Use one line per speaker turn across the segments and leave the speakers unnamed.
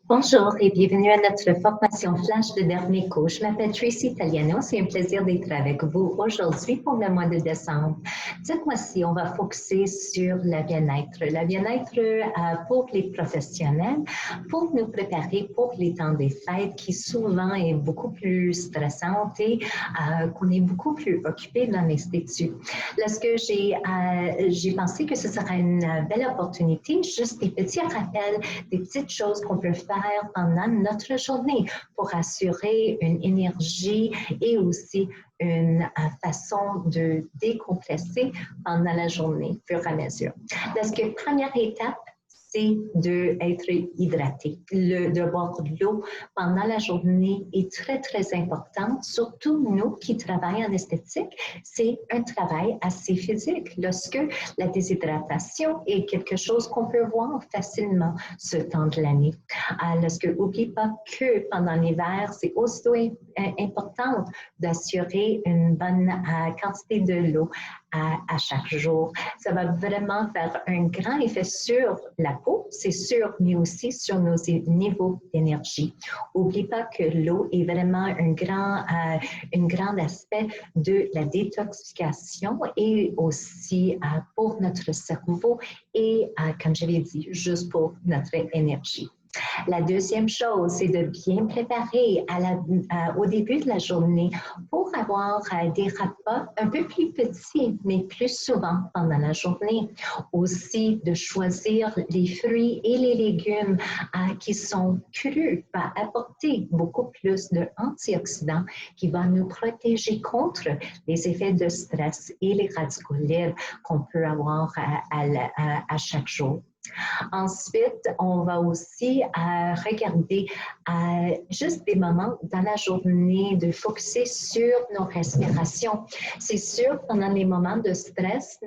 Bonjour et bienvenue à notre formation Flash de Dermico. Je m'appelle Tracy Italiano. C'est un plaisir d'être avec vous aujourd'hui pour le mois de décembre. Cette mois-ci, on va focuser sur le bien-être. Le bien-être pour les professionnels, pour nous préparer pour les temps des fêtes qui souvent est beaucoup plus stressante et qu'on est beaucoup plus occupé dans l'Institut. Lorsque j'ai pensé que ce serait une belle opportunité, juste des petits rappels, des petites choses qu'on peut faire pendant notre journée pour assurer une énergie et aussi une façon de décompresser pendant la journée, fur et à mesure. Parce que première étape, c'est d'être hydraté. De boire de l'eau pendant la journée est très, très important. Surtout nous qui travaillons en esthétique, c'est un travail assez physique. Lorsque la déshydratation est quelque chose qu'on peut voir facilement ce temps de l'année. N'oublie pas que pendant l'hiver, c'est aussi important d'assurer une bonne quantité de l'eau à chaque jour. Ça va vraiment faire un grand effet sur la peau, c'est sûr, mais aussi sur nos niveaux d'énergie. N'oublie pas que l'eau est vraiment un grand aspect de la détoxification et aussi pour notre cerveau et, comme je l'ai dit, juste pour notre énergie. La deuxième chose, c'est de bien préparer au début de la journée pour avoir des repas un peu plus petits, mais plus souvent pendant la journée. Aussi, de choisir les fruits et les légumes qui sont crus va apporter beaucoup plus d'antioxydants qui vont nous protéger contre les effets de stress et les radicaux libres qu'on peut avoir à chaque jour. Ensuite, on va aussi regarder juste des moments dans la journée de focuser sur nos respirations. C'est sûr, pendant les moments de stress,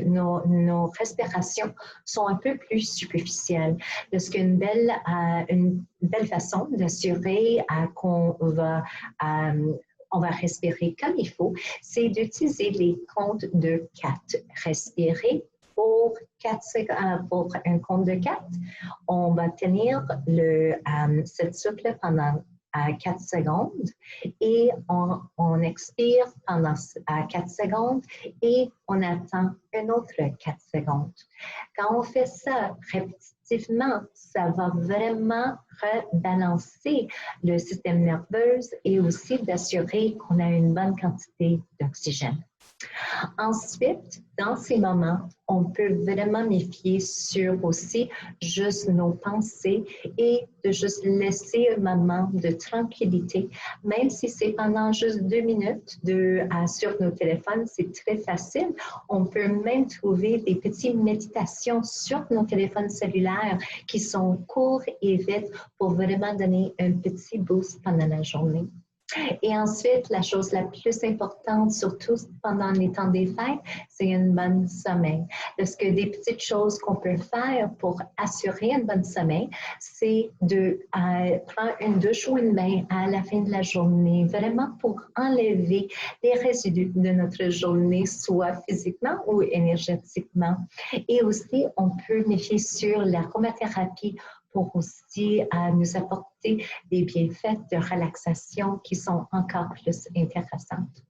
nos respirations sont un peu plus superficielles. Parce qu'une belle façon d'assurer qu'on va on va respirer comme il faut, c'est d'utiliser les comptes de 4. Respirer pour un compte de 4, on va tenir cette souffle pendant 4 secondes et on expire pendant 4 secondes et on attend un autre 4 secondes. Quand on fait ça répétitivement, ça va vraiment rebalancer le système nerveux et aussi d'assurer qu'on a une bonne quantité d'oxygène. Ensuite, dans ces moments, on peut vraiment méfier sur aussi juste nos pensées et de juste laisser un moment de tranquillité, même si c'est pendant juste 2 minutes sur nos téléphones, c'est très facile. On peut même trouver des petites méditations sur nos téléphones cellulaires qui sont courts et vite pour vraiment donner un petit boost pendant la journée. Et ensuite, la chose la plus importante, surtout pendant les temps des fêtes, c'est un bon sommeil. Parce que des petites choses qu'on peut faire pour assurer un bon sommeil, c'est de prendre une douche ou une bain à la fin de la journée, vraiment pour enlever les résidus de notre journée, soit physiquement ou énergétiquement. Et aussi, on peut méfier sur l'aromathérapie pour aussi nous apporter des bienfaits de relaxation qui sont encore plus intéressantes.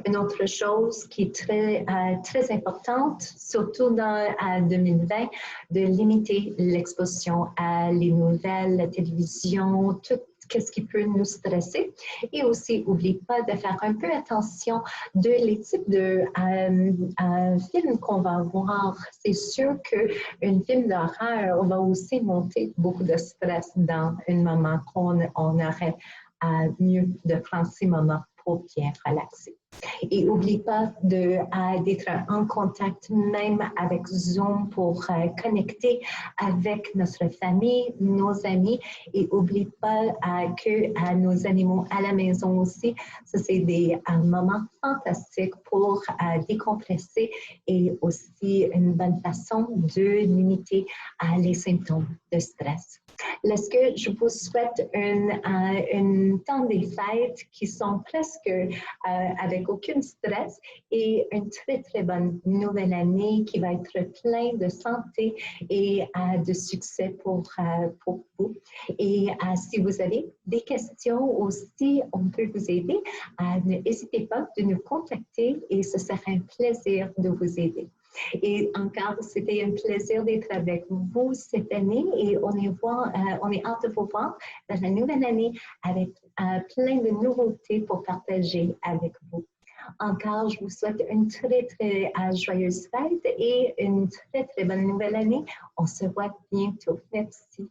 Une autre chose qui est très importante, surtout dans 2020, de limiter l'exposition à les nouvelles, la télévision, tout ce qui peut nous stresser. Et aussi, n'oublie pas de faire un peu attention les types de films qu'on va voir. C'est sûr qu'un film d'horreur va aussi monter beaucoup de stress dans un moment qu'on aurait mieux de prendre ces moments pour bien relaxer. Et n'oublie pas d'être en contact même avec Zoom pour connecter avec notre famille, nos amis. Et n'oublie pas que nos animaux à la maison aussi, ça c'est des moments fantastiques pour décompresser et aussi une bonne façon de limiter les symptômes de stress. Lorsque je vous souhaite temps des fêtes qui sont presque avec aucun stress et une très, très bonne nouvelle année qui va être pleine de santé et de succès pour vous. Et si vous avez des questions ou si on peut vous aider, n'hésitez pas de nous contacter et ce sera un plaisir de vous aider. Et encore, c'était un plaisir d'être avec vous cette année et on est hâte de vous voir dans la nouvelle année avec plein de nouveautés pour partager avec vous. Encore, je vous souhaite une très, très joyeuse fête et une très, très bonne nouvelle année. On se voit bientôt. Merci.